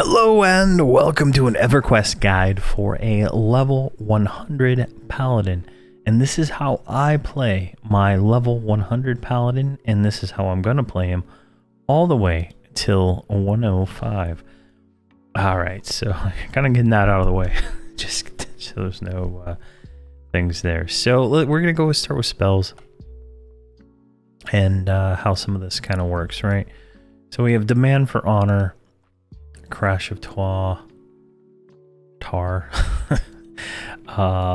Hello and welcome to an Everquest guide for a level 100 Paladin. And this is how I play my level 100 Paladin, and this is how I'm going to play him all the way till 105. Alright, so kind of getting that out of the way, just so there's no things there. So we're going to go start with spells and how some of this kind of works, right? So we have Demand for Honor, Crash of Tar,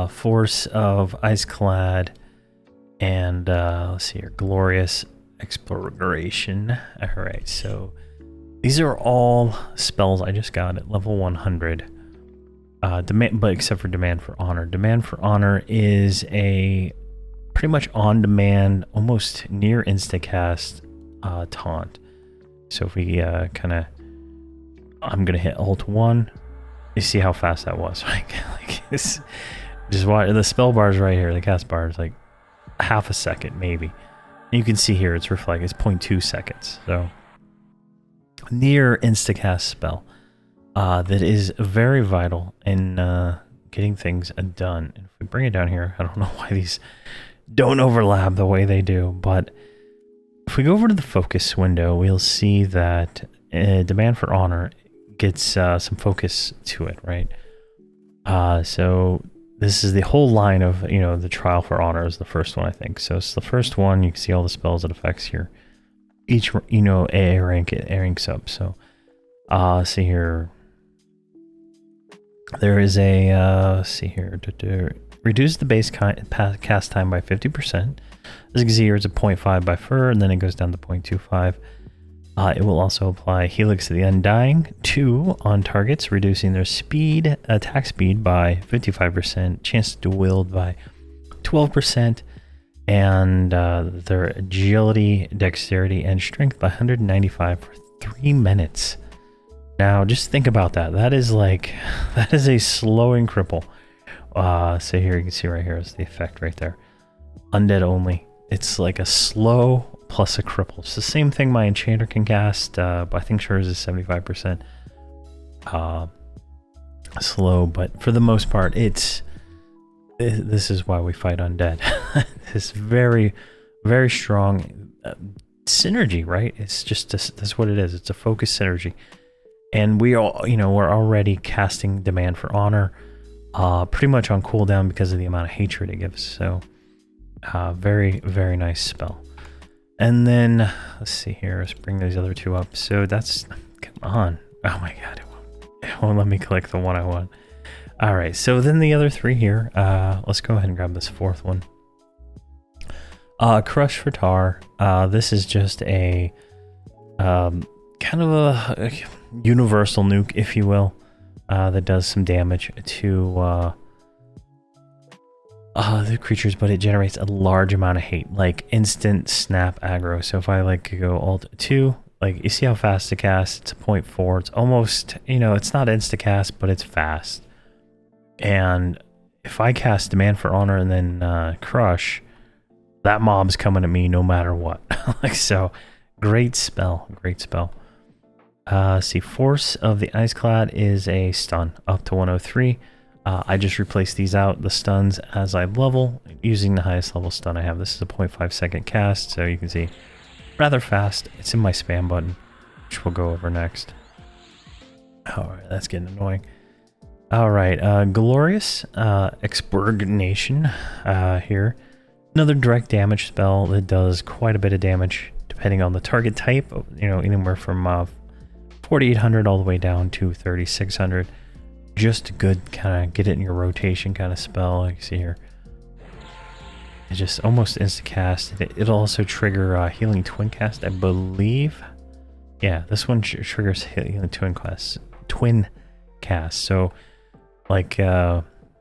Force of Iceclad, and let's see here, Glorious Exploration. Alright, so these are all spells I just got at level 100. But except for Demand for Honor. Demand for Honor is a pretty much on-demand, almost near instacast taunt. So if we kind of, I'm gonna hit Alt 1. You see how fast that was? like it's just watch the spell bars right here. The cast bar is like half a second maybe. And you can see here it's reflected. It's 0.2 seconds. So near instacast spell that is very vital in getting things done. And if we bring it down here, I don't know why these don't overlap the way they do, but if we go over to the focus window, we'll see that Demand for Honor gets some focus to it, right? So this is the whole line of, the Trial for Honor is the first one, I think. So it's the first one. You can see all the spells it affects here. Each, A rank, it ranks up. So, see here. There is a, see here, reduce the base cast time by 50%. As you can see here, it's a 0.5 by fur, and then it goes down to 0.25. It will also apply Helix to the Undying 2 on targets, reducing their speed, attack speed by 55%, chance to wield by 12%, and their agility, dexterity, and strength by 195 for 3 minutes. Now, just think about that. That is a slowing cripple. So here you can see right here is the effect right there. Undead only. It's like a slow plus a cripple. It's the same thing my enchanter can cast, but I think hers is 75% slow, but for the most part, this is why we fight undead. This very, very strong synergy, right? It's just that's what it is. It's a focus synergy, and we all, we're already casting Demand for Honor, pretty much on cooldown because of the amount of hatred it gives. So, very, very nice spell. And then, let's see here, let's bring those other two up. So that's, come on. Oh my god, it won't let me click the one I want. Alright, so then the other three here, let's go ahead and grab this fourth one. Crush for Tar. This is just a, kind of a universal nuke, if you will, that does some damage to, the creatures, but it generates a large amount of hate, like instant snap aggro. So if I go Alt 2, you see how fast to cast, it's a 0.4. It's almost, it's not insta cast, but it's fast. And if I cast Demand for Honor and then Crush, that mob's coming at me no matter what. So great spell, great spell. See, Force of the Iceclad is a stun up to 103. I just replaced these out, the stuns, as I level, using the highest level stun I have. This is a 0.5 second cast, so you can see rather fast. It's in my spam button, which we'll go over next. Alright, that's getting annoying. Alright, Glorious Expurgation here. Another direct damage spell that does quite a bit of damage, depending on the target type, anywhere from 4,800 all the way down to 3,600. Just a good kind of get it in your rotation kind of spell. Like you see here, it just almost insta cast. It'll also trigger Healing Twin Cast, I believe. Yeah, this one triggers Healing Twin Cast. So, let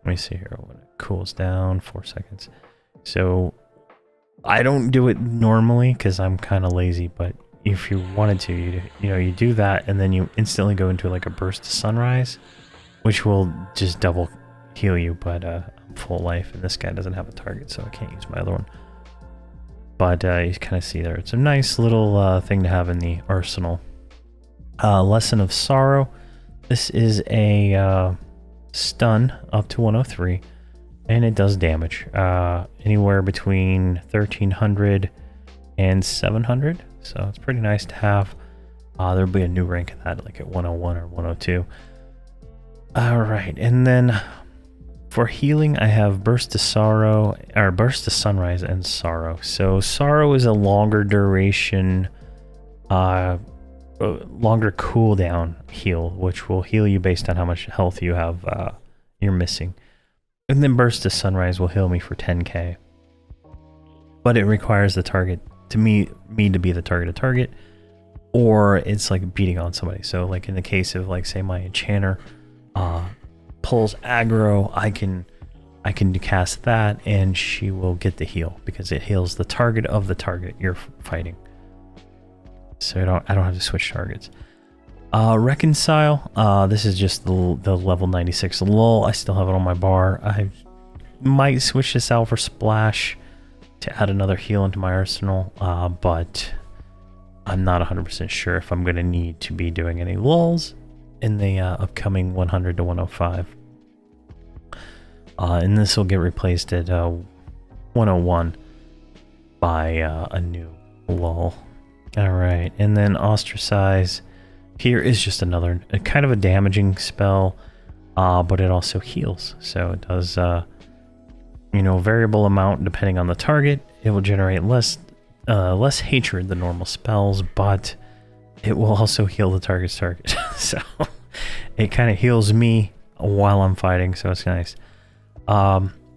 me see here when it cools down, 4 seconds. So, I don't do it normally because I'm kind of lazy, but if you wanted to, you do that and then you instantly go into a Burst of Sunrise, which will just double heal you, but I'm full life, and this guy doesn't have a target, so I can't use my other one. But you kind of see there, it's a nice little thing to have in the arsenal. Lesson of Sorrow. This is a stun up to 103, and it does damage anywhere between 1300 and 700. So it's pretty nice to have. There'll be a new rank of that, like at 101 or 102. All right, and then for healing, I have Burst to Sorrow, or Burst to Sunrise and Sorrow. So Sorrow is a longer duration, longer cooldown heal, which will heal you based on how much health you have, you're missing. And then Burst to Sunrise will heal me for 10k. But it requires the target, to me to be the target, or it's like beating on somebody. So like in the case of like say my enchanter pulls aggro, I can cast that and she will get the heal because it heals the target of the target you're fighting. So I don't have to switch targets. Reconcile, this is just the level 96 lull. I still have it on my bar. I might switch this out for Splash to add another heal into my arsenal, but I'm not 100% sure if I'm going to need to be doing any lulls in the upcoming 100 to 105. And this will get replaced at 101 by a new lull. All right, and then Ostracize. Here is just another kind of a damaging spell, but it also heals. So it does, you know, variable amount depending on the target. It will generate less hatred than normal spells, but it will also heal the target's target. So it kind of heals me while I'm fighting, so it's nice.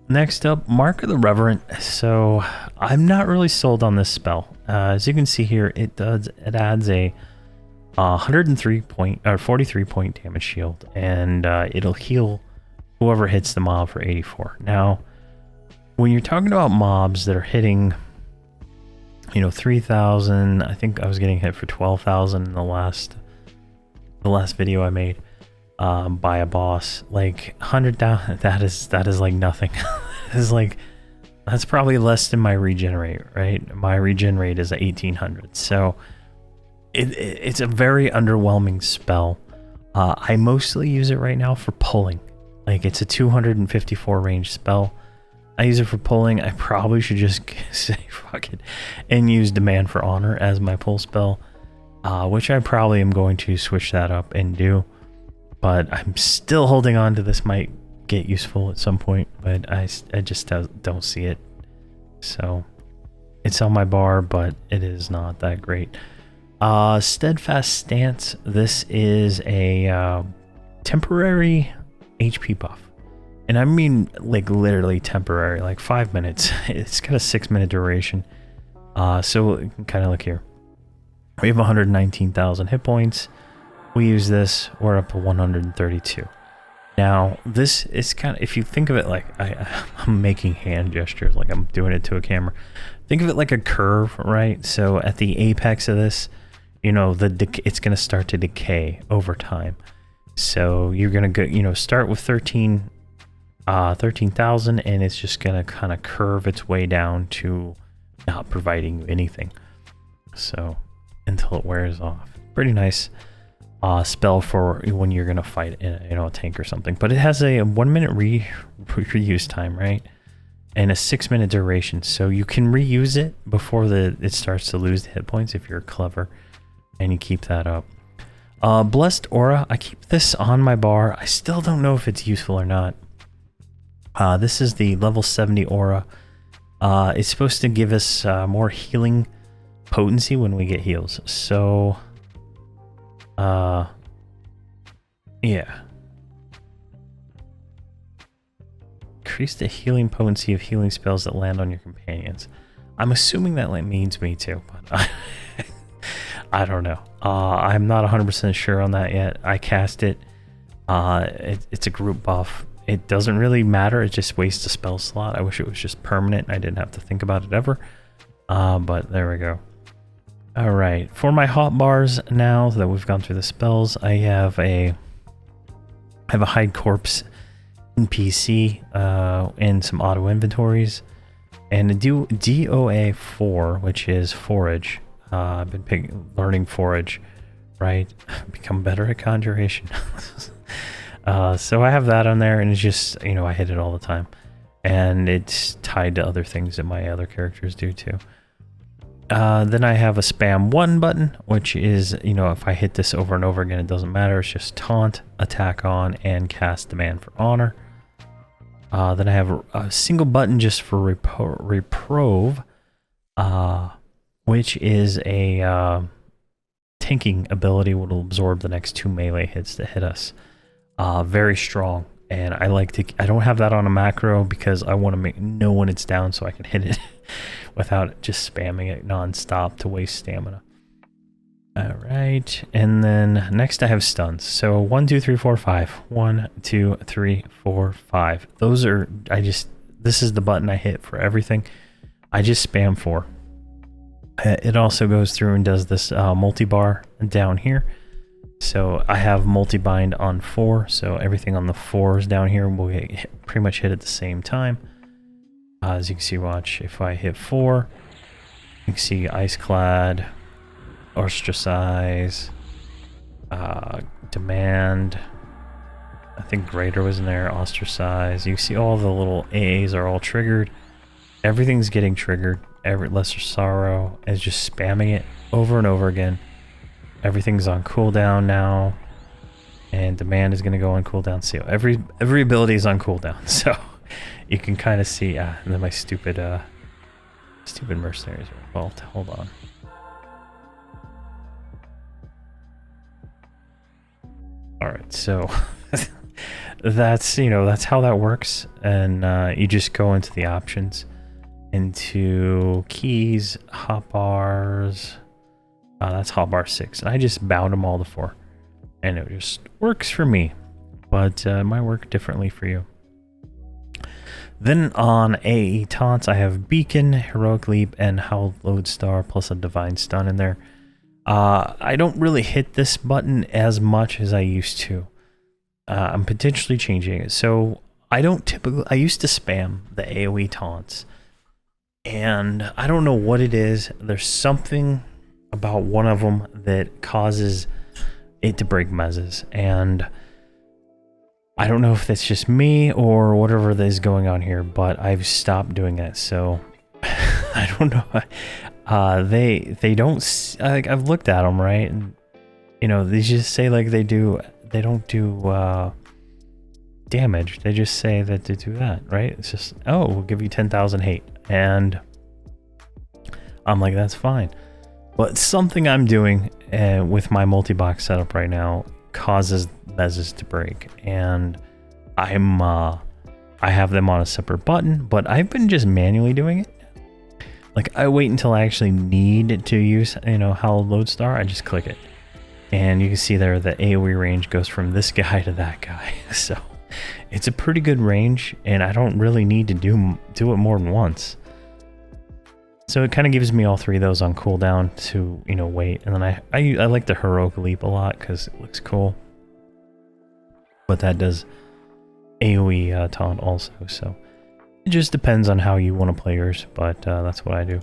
Next up, Mark of the Reverent. So I'm not really sold on this spell. As you can see here, it adds a 103 point or 43 point damage shield, and it'll heal whoever hits the mob for 84. Now, when you're talking about mobs that are hitting, you know, 3,000, I think I was getting hit for 12,000 in the last video I made by a boss. Like 100,000, that is like nothing. That's probably less than my regen rate, right? My regen rate is 1,800, so it's a very underwhelming spell. I mostly use it right now for pulling. Like it's a 254 range spell. I use it for pulling. I probably should just say fuck it and use Demand for Honor as my pull spell, which I probably am going to switch that up and do. But I'm still holding on to this. Might get useful at some point, but I just don't see it. So it's on my bar, but it is not that great. Steadfast Stance. This is a temporary HP buff. And I mean, like, literally temporary, like 5 minutes. It's got a 6-minute duration. So you can kind of look here. We have 119,000 hit points. We use this, we're up to 132. Now, this is kind of, if you think of it like, I'm making hand gestures, like I'm doing it to a camera. Think of it like a curve, right? So at the apex of this, you know, it's going to start to decay over time. So you're going to go, you know, start with 13,000, and it's just going to kind of curve its way down to not providing you anything. So until it wears off. Pretty nice spell for when you're going to fight, you know, a tank or something. But it has a 1 minute reuse time, right? And a 6-minute duration. So you can reuse it before it starts to lose the hit points if you're clever and you keep that up. Blessed Aura. I keep this on my bar. I still don't know if it's useful or not. This is the level 70 aura. It's supposed to give us more healing potency when we get heals. So, yeah. Increase the healing potency of healing spells that land on your companions. I'm assuming that means me too, but I don't know. I'm not 100% sure on that yet. I cast it. It's a group buff. It doesn't really matter. It just wastes a spell slot. I wish it was just permanent and I didn't have to think about it ever. But there we go. All right. For my hotbars now that we've gone through the spells, I have a hide corpse in PC and some auto inventories and a DOA 4, which is forage. I've been learning forage right? Become better at conjuration. So I have that on there, and it's just, you know, I hit it all the time. And it's tied to other things that my other characters do too. Then I have a spam 1 button, which is, you know, if I hit this over and over again, it doesn't matter. It's just taunt, attack on, and cast demand for honor. Then I have a single button just for reprove, which is a tanking ability, which will absorb the next 2 melee hits that hit us. Very strong. And I like to, I don't have that on a macro because I want to know when it's down so I can hit it without just spamming it nonstop to waste stamina. All right, and then next I have stuns. So 1, 2, 3, 4, 5. 1, 2, 3, 4, 5. Those are, this is the button I hit for everything. I just spam 4. It also goes through and does this multi-bar down here. So I have multi-bind on 4, so everything on the 4s down here will pretty much hit at the same time. As you can see, watch, if I hit 4, you can see Ice Clad, Ostracize, Demand, I think Greater was in there, Ostracize. You see all the little AAs are all triggered. Everything's getting triggered. Lesser Sorrow is just spamming it over and over again. Everything's on cooldown now, and Demand is going to go on cooldown. So every ability is on cooldown, so you can kind of see. And then my stupid mercenaries are involved. Hold on. All right, so that's, you know, that's how that works, and you just go into the options, into keys, hotbars. That's hotbar 6. I just bound them all to 4, and it just works for me, but it might work differently for you. Then on AE taunts, I have Beacon, Heroic Leap, and Howl Lodestar, plus a Divine Stun in there. I don't really hit this button as much as I used to. I'm potentially changing it. So I don't typically, I used to spam the AoE taunts, and I don't know what it is. There's something about one of them that causes it to break mezzes, and I don't know if that's just me or whatever that is going on here, but I've stopped doing that. So I don't know. They don't, like, I've looked at them, right, and you know, they just say like they don't do damage. They just say that they do that, right? It's just, oh, we'll give you 10,000 hate, and I'm like, that's fine. But something I'm doing with my multi-box setup right now causes mezzes to break, and I have them on a separate button, but I've been just manually doing it. Like, I wait until I actually need to use, you know, Howl Lodestar. I just click it, and you can see there the AoE range goes from this guy to that guy. So it's a pretty good range, and I don't really need to do it more than once. So it kind of gives me all 3 of those on cooldown to, you know, wait. And then I like the Heroic Leap a lot because it looks cool. But that does AoE taunt also. So it just depends on how you want to play yours. But that's what I do.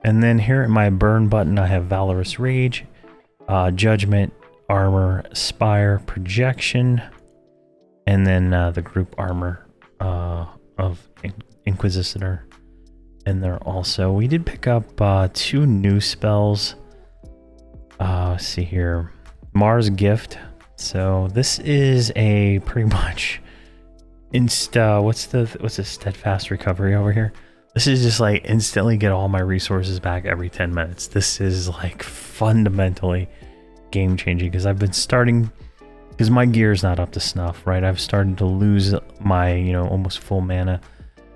And then here at my burn button, I have Valorous Rage, Judgment, Armor, Spire, Projection, and then the group armor of Inquisitor. And there also, we did pick up 2 new spells. Let's see here, Mars Gift. So this is a pretty much what's the steadfast recovery over here? This is just like instantly get all my resources back every 10 minutes. This is like fundamentally game changing because I've been starting, because my gear's not up to snuff, right? I've started to lose my, you know, almost full mana.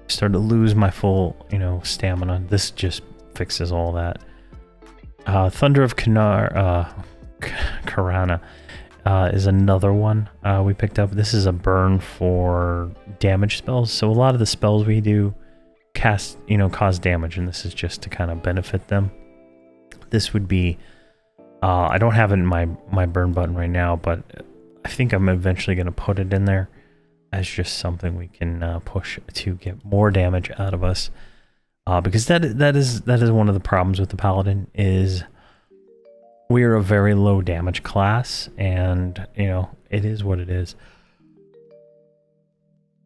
Started to lose my full, you know, stamina. This just fixes all that. Thunder of Karana is another one we picked up. This is a burn for damage spells. So a lot of the spells we do cast, you know, cause damage, and this is just to kind of benefit them. This would be, I don't have it in my burn button right now, but I think I'm eventually going to put it in there as just something we can push to get more damage out of us, because that is one of the problems with the Paladin is we are a very low damage class, and you know, it is what it is.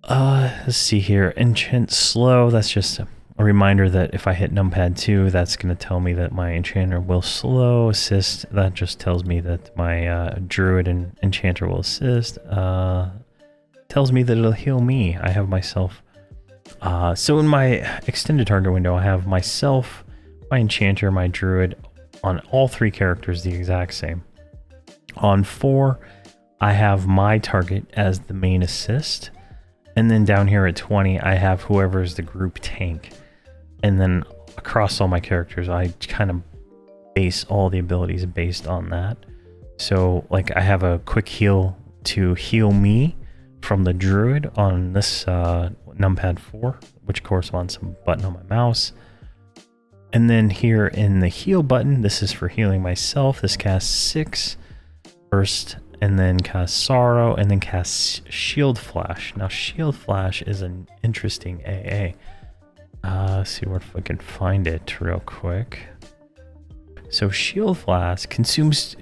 Let's see here. Enchant slow. That's just a reminder that if I hit numpad 2, that's going to tell me that my enchanter will slow. Assist, that just tells me that my druid and enchanter will assist. Tells me that it'll heal me. I have myself. So in my extended target window, I have myself, my enchanter, my druid on all 3 characters the exact same. On 4, I have my target as the main assist. And then down here at 20, I have whoever is the group tank. And then across all my characters, I kind of base all the abilities based on that. So like I have a quick heal to heal me from the druid on this numpad 4, which corresponds to a button on my mouse. And then here in the heal button, this is for healing myself. This casts 6 burst, and then casts sorrow, and then casts shield flash. Now shield flash is an interesting AA. Let's see if I can find it real quick. So shield flash consumes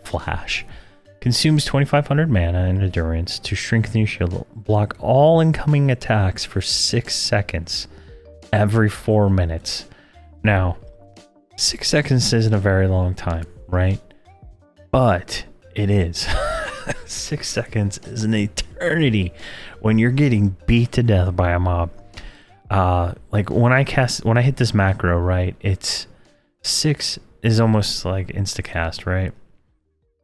2500 mana and endurance to strengthen your shield. Block all incoming attacks for 6 seconds every 4 minutes. Now, 6 seconds isn't a very long time, right? But it is. 6 seconds is an eternity when you're getting beat to death by a mob. Like when I hit this macro, right? It's 6 is almost like insta cast, right?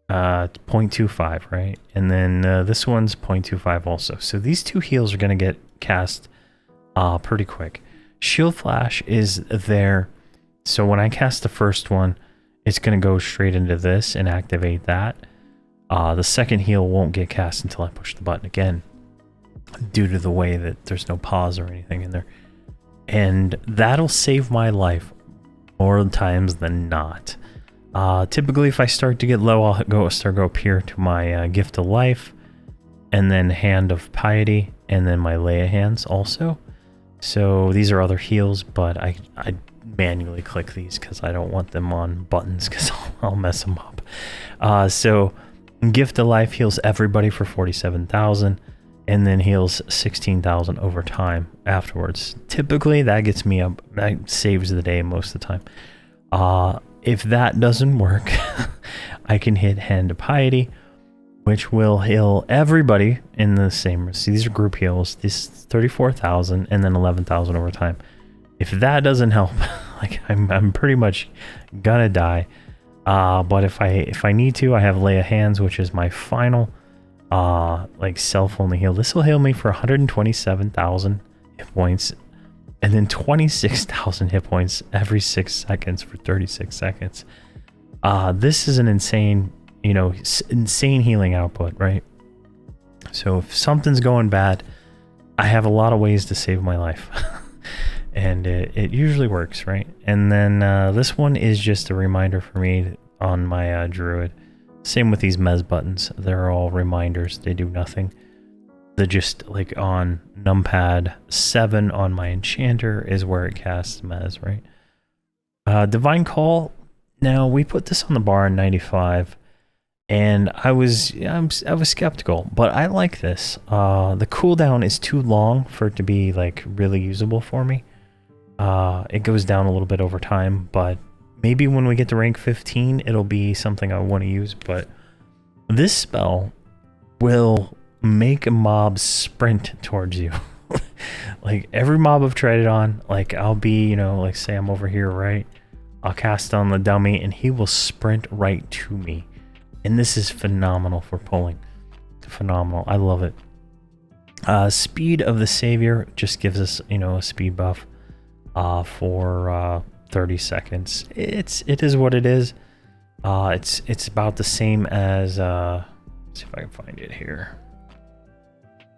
0.25, right? And then this one's 0.25 also. So these 2 heals are gonna get cast pretty quick. Shield flash is there, so when I cast the first one, it's gonna go straight into this and activate that. The second heal won't get cast until I push the button again, due to the way that there's no pause or anything in there. And that'll save my life more times than not. Typically, if I start to get low, I'll go up here to my Gift of Life, and then Hand of Piety, and then my Leia hands also. So these are other heals, but I manually click these because I don't want them on buttons because I'll mess them up. So Gift of Life heals everybody for 47,000, and then heals 16,000 over time afterwards. Typically, that gets me up. That saves the day most of the time. If that doesn't work, I can hit Hand of Piety, which will heal everybody in the same. See, these are group heals. This 34,000 and then 11,000 over time. If that doesn't help, like I'm pretty much gonna die. But if I need to, I have Leia Hands, which is my final like self-only heal. This will heal me for 127,000 hit points, and then 26,000 hit points every 6 seconds for 36 seconds. This is an insane, you know, insane healing output, right? So if something's going bad, I have a lot of ways to save my life. And it usually works, right? And then this one is just a reminder for me on my druid. Same with these mez buttons. They're all reminders. They do nothing. They're just like on numpad 7 on my enchanter is where it casts mez, right? Divine Call. Now we put this on the bar in 95, and I was skeptical, but I like this. The cooldown is too long for it to be like really usable for me. It goes down a little bit over time, but maybe when we get to rank 15, it'll be something I want to use. But this spell will make a mob sprint towards you. Like every mob I've tried it on, like I'll be, you know, like say I'm over here, right? I'll cast on the dummy and he will sprint right to me. And this is phenomenal for pulling. Phenomenal. I love it. Speed of the Savior just gives us, you know, a speed buff for 30 seconds. It is what it is. It's about the same as let's see if I can find it here.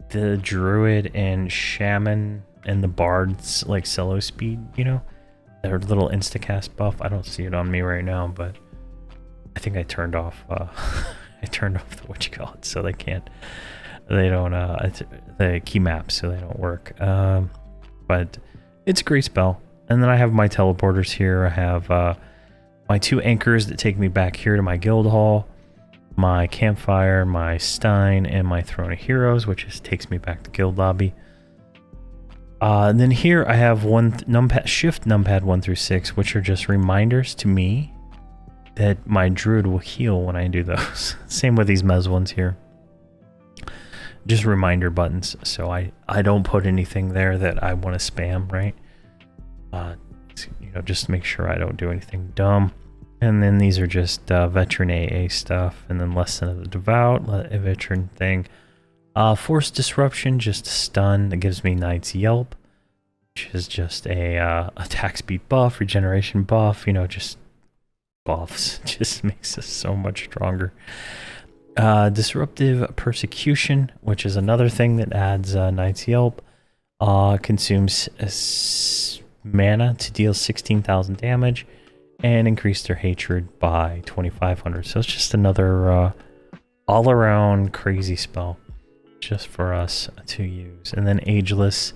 The Druid and Shaman and the Bard's like cello speed, you know, their little instacast buff. I don't see it on me right now, but I think I turned off the what you call it, so they don't the key maps, so they don't work. But it's a great spell. And then I have my teleporters here. I have my 2 anchors that take me back here to my guild hall, my campfire, my stein, and my throne of heroes, which takes me back to guild lobby. And then here I have shift numpad 1 through 6, which are just reminders to me that my druid will heal when I do those. Same with these mez ones here. Just reminder buttons, so I don't put anything there that I want to spam, right? You know, just make sure I don't do anything dumb. And then these are just veteran AA stuff, and then lesson of the devout, a veteran thing. Force disruption, just a stun that gives me Knight's Yelp, which is just a attack speed buff, regeneration buff, you know, just buffs. Just makes us so much stronger. Disruptive persecution, which is another thing that adds Knight's Yelp. Consumes mana to deal 16,000 damage and increase their hatred by 2,500. So it's just another all-around crazy spell just for us to use. And then Ageless,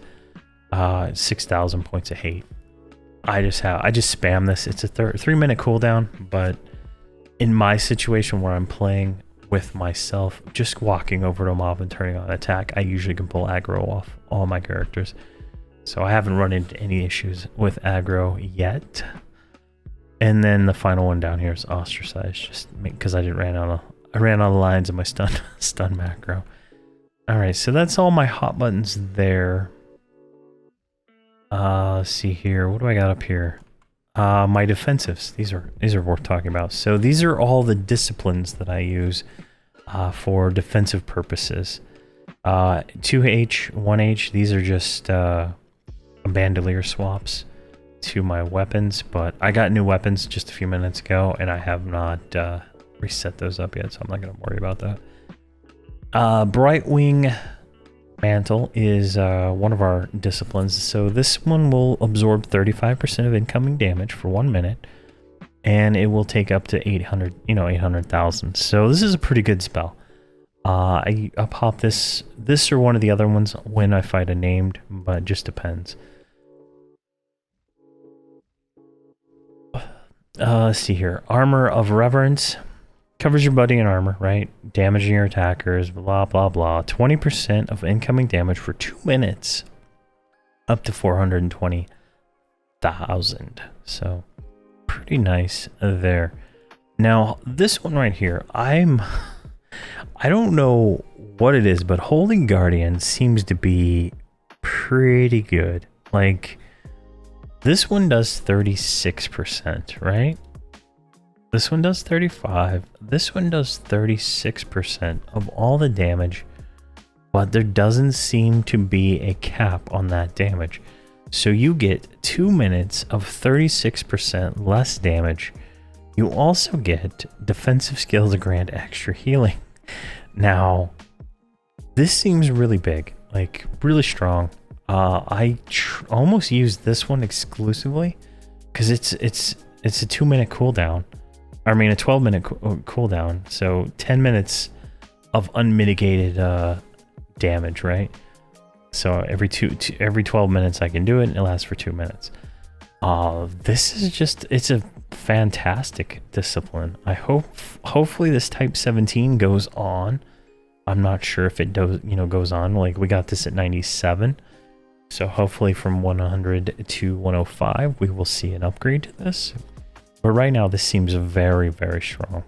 6,000 points of hate. I just spam this. It's a 3-minute cooldown, but in my situation where I'm playing with myself, just walking over to a mob and turning on attack, I usually can pull aggro off all my characters. So I haven't run into any issues with aggro yet. And then the final one down here is ostracize, just because I ran out of lines in my stun macro. All right, so that's all my hot buttons there. Let's see here. What do I got up here? My defensives. These are worth talking about. So these are all the disciplines that I use for defensive purposes. 2H, 1H. These are just bandolier swaps to my weapons, but I got new weapons just a few minutes ago, and I have not reset those up yet, so I'm not going to worry about that. Brightwing Mantle is one of our disciplines, so this one will absorb 35% of incoming damage for 1 minute, and it will take up to 800,000. So this is a pretty good spell. I'll pop this or one of the other ones when I fight a named, but it just depends. Let's see here. Armor of Reverence. Covers your body in armor, right? Damaging your attackers, blah, blah, blah. 20% of incoming damage for 2 minutes. Up to 420,000. So, pretty nice there. Now, this one right here, I don't know what it is, but Holy Guardian seems to be pretty good. Like, this one does 36%, right? This one does 35. This one does 36% of all the damage, but there doesn't seem to be a cap on that damage. So you get 2 minutes of 36% less damage. You also get defensive skills to grant extra healing. Now, this seems really big, like really strong. I almost used this one exclusively because it's a 2-minute cooldown. I mean a 12-minute cooldown, so 10 minutes of unmitigated damage, right? So every 12 minutes I can do it, and it lasts for 2 minutes. This is it's a fantastic discipline. Hopefully this type 17 goes on. I'm not sure if it goes on. Like, we got this at 97. So hopefully from 100 to 105, we will see an upgrade to this. But right now, this seems very, very strong.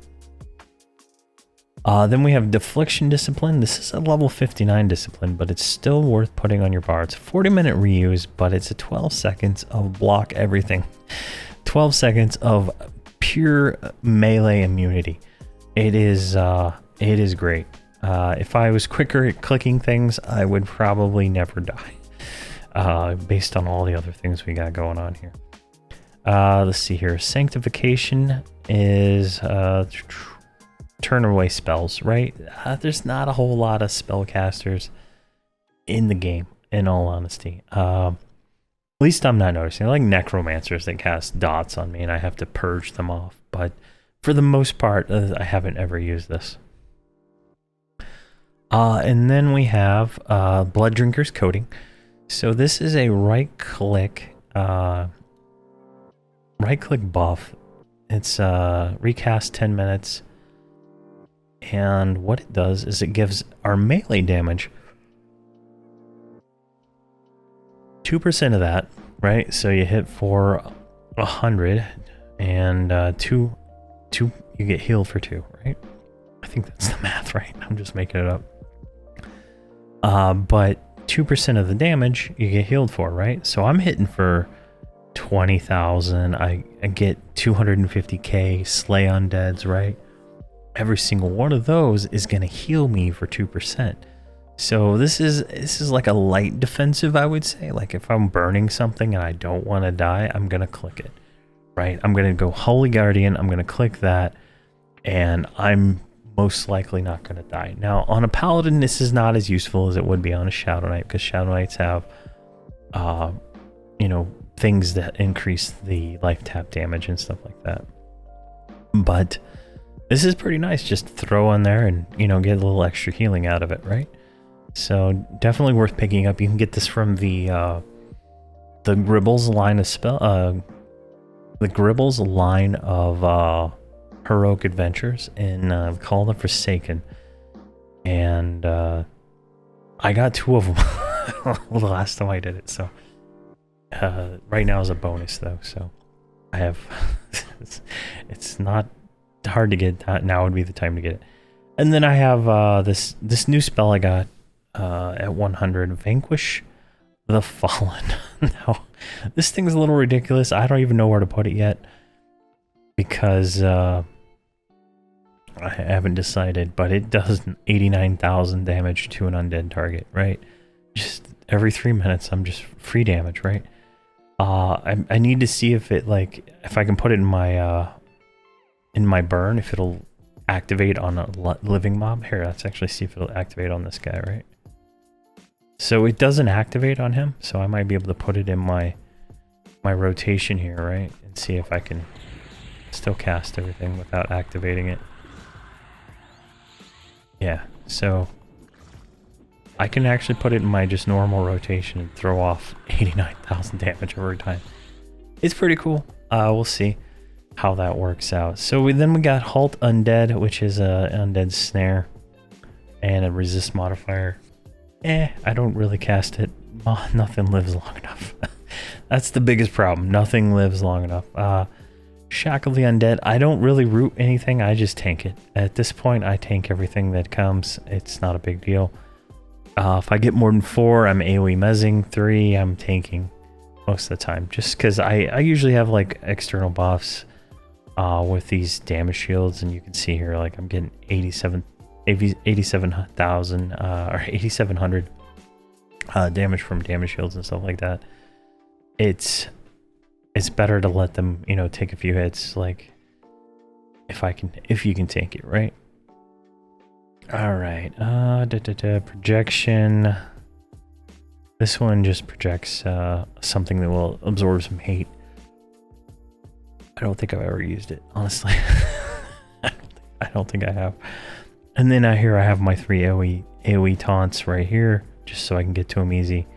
Then we have Deflection Discipline. This is a level 59 discipline, but it's still worth putting on your bar. It's a 40-minute reuse, but it's a 12 seconds of block everything. 12 seconds of pure melee immunity. It is great. If I was quicker at clicking things, I would probably never die. Based on all the other things we got going on here. Let's see here. Sanctification is turn away spells, right? There's not a whole lot of spellcasters in the game, in all honesty. At least I'm not noticing. I like necromancers that cast dots on me, and I have to purge them off. But for the most part, I haven't ever used this. And then we have Blood Drinker's Coating. So this is a right-click buff It's recast 10 minutes. And what it does is it gives our melee damage 2% of that, right? So you hit for 100 and two you get healed for 2, right? I think that's the math, right? I'm just making it up. But 2% of the damage you get healed for, right? So I'm hitting for 20,000. I get 250k slay undeads, right? Every single one of those is going to heal me for 2%. So this is like a light defensive, I would say. Like if I'm burning something and I don't want to die, I'm going to click it, right? I'm going to go Holy Guardian. I'm going to click that, and I'm most likely not going to die. Now, on a Paladin, this is not as useful as it would be on a Shadow Knight, because Shadow Knights have, you know, things that increase the life tap damage and stuff like that. But this is pretty nice. Just throw on there and, you know, get a little extra healing out of it, right? So definitely worth picking up. You can get this from the Gribbles line of the Gribbles line of heroic adventures in Call of the Forsaken, and I got 2 of them the last time I did it. So right now is a bonus though, so I have it's not hard to get. Now would be the time to get it. And then I have this new spell I got at 100, Vanquish the Fallen. Now this thing's a little ridiculous. I don't even know where to put it yet, because I haven't decided, but it does 89,000 damage to an undead target, right? Just every 3 minutes, I'm just free damage, right? I need to see if it, like, if I can put it in my burn, if it'll activate on a living mob. Here, let's actually see if it'll activate on this guy, right? So it doesn't activate on him, so I might be able to put it in my rotation here, right? And see if I can still cast everything without activating it. Yeah, so I can actually put it in my just normal rotation and throw off 89,000 damage every time. It's pretty cool. We'll see how that works out. So then we got Halt Undead, which is a undead snare and a resist modifier. I don't really cast it. Nothing lives long enough. That's the biggest problem. Nothing lives long enough. Shackle the Undead. I don't really root anything. I just tank it. At this point, I tank everything that comes. It's not a big deal. If I get more than 4, I'm AoE mezzing. 3, I'm tanking most of the time. Just because I usually have like external buffs with these damage shields, and you can see here, like, I'm getting 87,000 or 8,700 damage from damage shields and stuff like that. It's better to let them, you know, take a few hits, like if you can tank it, right? All right, projection. This one just projects something that will absorb some hate. I don't think I've ever used it, honestly. I don't think I have. And then here I have my 3 AoE taunts right here, just so I can get to them easy.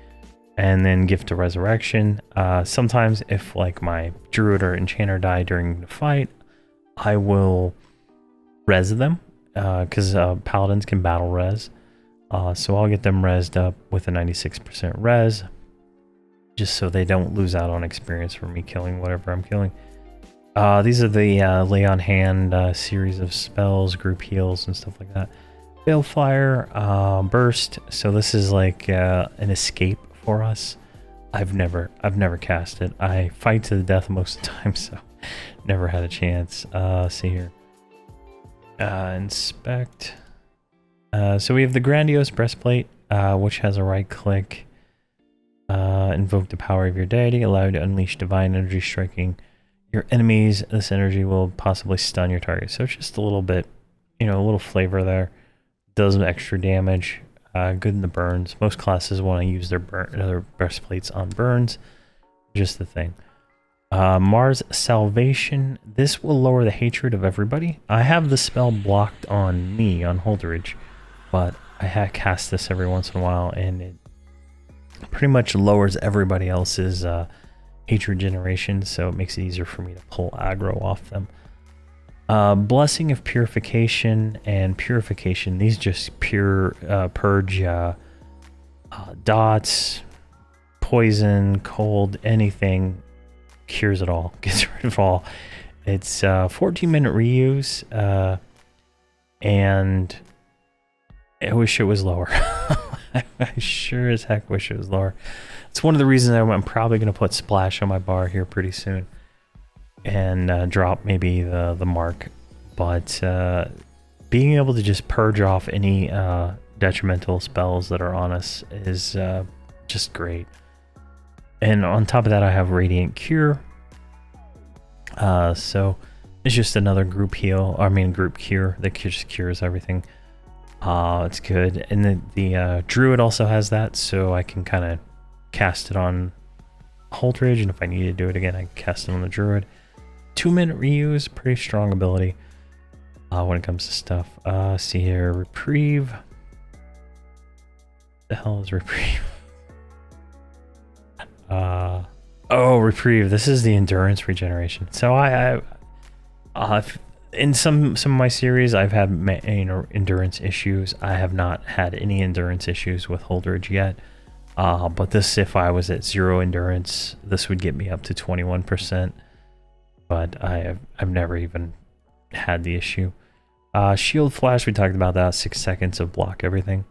And then Gift of Resurrection. Sometimes if like my Druid or Enchanter die during the fight, I will res them, because Paladins can battle res. So I'll get them rezzed up with a 96% res, just so they don't lose out on experience for me killing whatever I'm killing. These are the Lay on Hand series of spells, group heals, and stuff like that. Balefire, Burst. So this is like an escape for us. I've never cast it. I fight to the death most of the time, so never had a chance. See here. Inspect. So we have the Grandiose Breastplate, which has a right click. Invoke the power of your deity. Allow you to unleash divine energy, striking your enemies. This energy will possibly stun your target. So it's just a little bit, you know, a little flavor there. Does extra damage. Good in the burns. Most classes want to use their breastplates on burns. Just the thing. Mars Salvation. This will lower the hatred of everybody. I have the spell blocked on me on Holderage, but I cast this every once in a while, and it pretty much lowers everybody else's H regeneration, so it makes it easier for me to pull aggro off them. Blessing of Purification and Purification. These just purge dots, poison, cold, anything. Cures it all. Gets rid of all. It's 14-minute reuse, and I wish it was lower. I sure as heck wish it was lower. It's one of the reasons I'm probably going to put Splash on my bar here pretty soon and drop maybe the mark. But being able to just purge off any detrimental spells that are on us is just great. And on top of that, I have Radiant Cure. So it's just another group heal. I mean, group cure that just cures everything. It's good. And the Druid also has that, so I can kind of cast it on Holdridge, and if I need to do it again, I can cast it on the Druid. 2-minute reuse, pretty strong ability when it comes to stuff. See here, Reprieve. The hell is Reprieve? Oh, Reprieve. This is the endurance regeneration. So I in some of my series, I've had endurance issues. I have not had any endurance issues with Holdridge yet. But this, if I was at 0 endurance, this would get me up to 21%. But I've never even had the issue. Shield Flash, we talked about that. 6 seconds of block everything.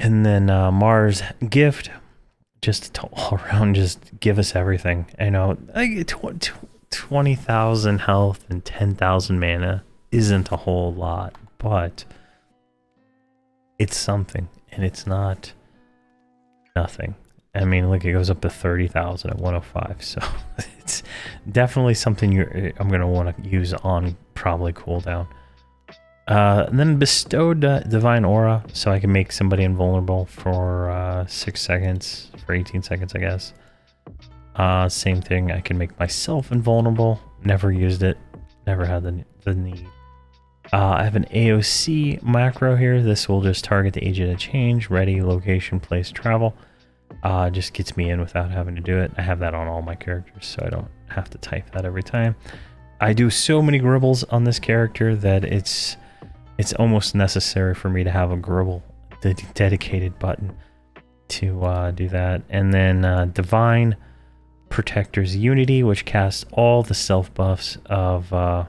And then Mars Gift, just to all around, just give us everything. I know, like 20,000 health and 10,000 mana isn't a whole lot, but it's something, and it's not nothing. I mean, look, it goes up to 30,000 at 105, so it's definitely something I'm going to want to use on probably cooldown. And then Bestowed Divine Aura, so I can make somebody invulnerable for 6 seconds, for 18 seconds, I guess. Same thing, I can make myself invulnerable. Never used it, never had the need. I have an AOC macro here. This will just target the agent of change, ready, location, place, travel. Just gets me in without having to do it. I have that on all my characters, so I don't have to type that every time. I do so many gribbles on this character that it's almost necessary for me to have a gribble dedicated button to do that. And then Divine Protector's Unity, which casts all the self buffs of a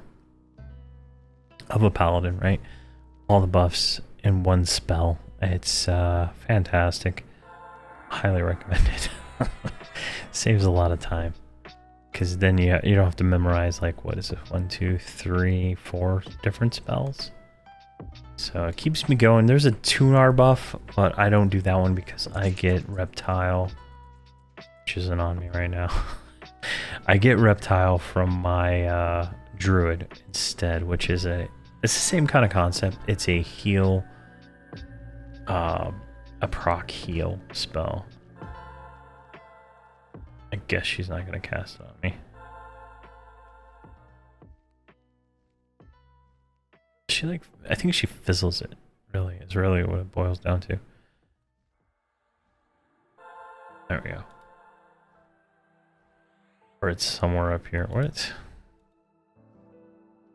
Paladin, right? All the buffs in one spell. It's fantastic. Highly recommend it. Saves a lot of time, because then you don't have to memorize, like, what is it, 1, 2, 3, 4 different spells. So it keeps me going. There's a Tunar buff, but I don't do that one because I get Reptile, which isn't on me right now. I get Reptile from my Druid instead, which is it's the same kind of concept. It's a heal, a proc heal spell. I guess she's not going to cast it on me. She, like, I think she fizzles it, really. It's really what it boils down to. There we go. Or it's somewhere up here. What?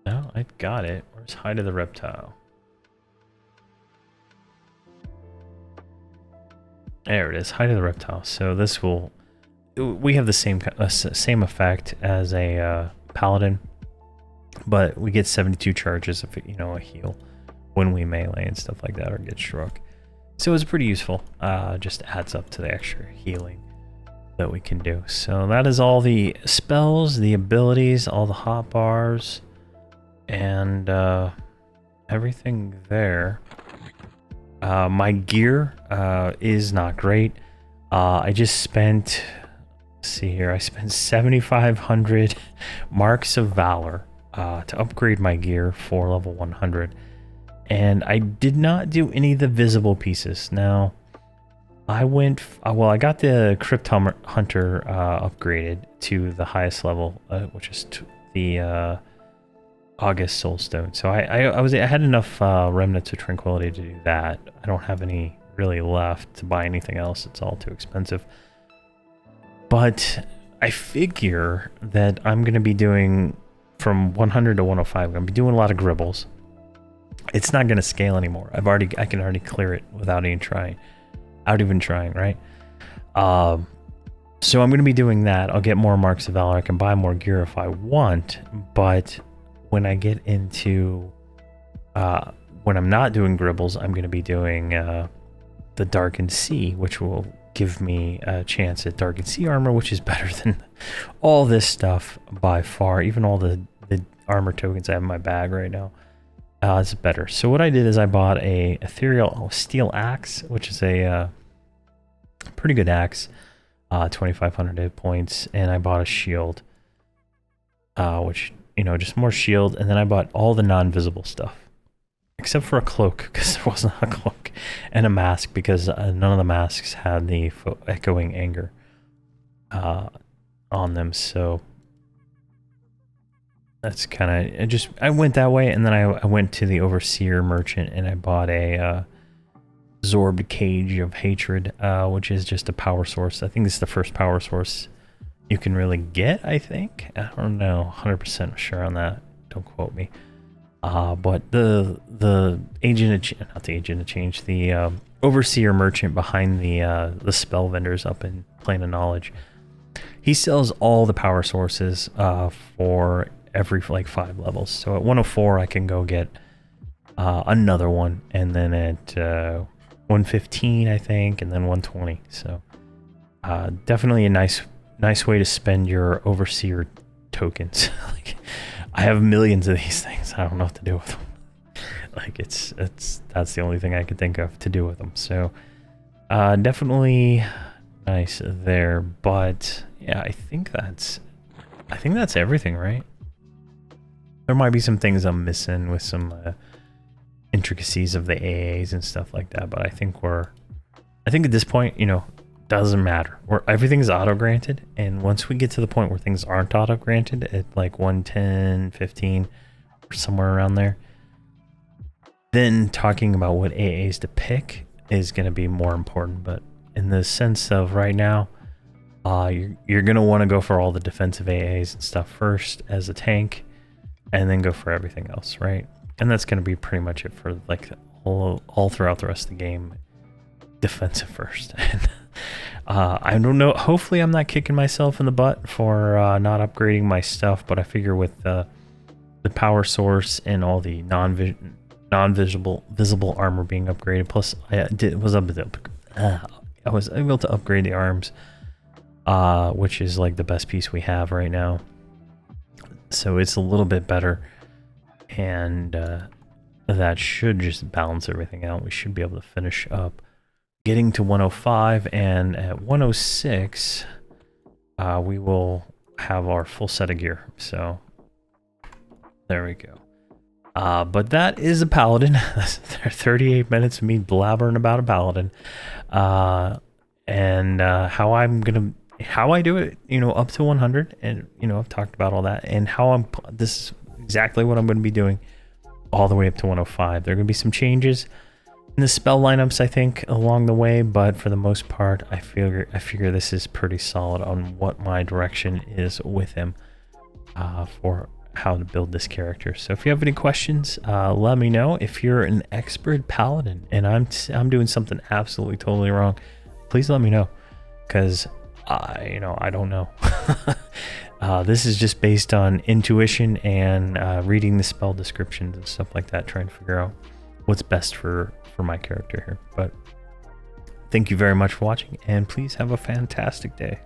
No, I got it. Where's Hide of the Reptile? There it is, Hide of the Reptile. So this will... We have the same effect as a Paladin, but we get 72 charges of, a heal when we melee and stuff like that, or get struck. So it's pretty useful. Just adds up to the extra healing that we can do. So that is all the spells, the abilities, all the hotbars, and everything there. My gear is not great. I just spent... see here, I spent 7,500 marks of valor to upgrade my gear for level 100, and I did not do any of the visible pieces. Now I went I got the Crypt Hunter upgraded to the highest level, which is the August Soulstone. So I had enough Remnants of Tranquility to do that. I don't have any really left to buy anything else. It's all too expensive. But I figure that I'm going to be doing from 100 to 105. I'm going to be doing a lot of gribbles. It's not going to scale anymore. I can already clear it without even trying, right? So I'm going to be doing that. I'll get more Marks of Valor. I can buy more gear if I want, but when I get into when I'm not doing gribbles, I'm going to be doing the Darkened Sea, which will give me a chance at Darkened Sea armor, which is better than all this stuff by far. Even all the armor tokens I have in my bag right now, it's better. So what I did is I bought a ethereal steel axe, which is a pretty good axe, 2,500 hit points, and I bought a shield, which, you know, just more shield, and then I bought all the non-visible stuff. Except for a cloak, because there wasn't a cloak, and a mask, because none of the masks had the echoing anger on them. So that's kind of I went that way, and then I went to the Overseer Merchant, and I bought a Zorbed Cage of Hatred, which is just a power source. I think this is the first power source you can really get. I think, I don't know, 100% sure on that. Don't quote me. But the Overseer Merchant behind the spell vendors up in Plane of Knowledge, he sells all the power sources for every like 5 levels. So at 104 I can go get another one, and then at 115 I think, and then 120. So definitely a nice way to spend your Overseer tokens. Like, I have millions of these things. I don't know what to do with them. Like, that's the only thing I could think of to do with them. So definitely nice there. But yeah, I think that's everything, right? There might be some things I'm missing with some intricacies of the AAs and stuff like that, but I think at this point, you know, doesn't matter. Everything's auto-granted, and once we get to the point where things aren't auto-granted at like 110, 15, or somewhere around there, then talking about what AAs to pick is going to be more important. But in the sense of right now, you're going to want to go for all the defensive AAs and stuff first as a tank, and then go for everything else, right? And that's going to be pretty much it for like all throughout the rest of the game. Defensive first. I don't know, hopefully I'm not kicking myself in the butt for not upgrading my stuff, but I figure with the power source and all the visible armor being upgraded, plus I was able to upgrade the arms, which is like the best piece we have right now, so it's a little bit better, and that should just balance everything out. We should be able to finish up getting to 105, and at 106 we will have our full set of gear. So there we go. But that is a Paladin. That's 38 minutes of me blabbering about a Paladin, and how I do it, you know, up to 100, and you know, I've talked about all that, and how this is exactly what I'm going to be doing all the way up to 105. There are going to be some changes in the spell lineups, I think, along the way, but for the most part, I figure this is pretty solid on what my direction is with him for how to build this character. So if you have any questions, let me know. If you're an expert Paladin and I'm doing something absolutely totally wrong, please let me know, because I don't know. This is just based on intuition and reading the spell descriptions and stuff like that, trying to figure out what's best for my character here. But thank you very much for watching, and please have a fantastic day.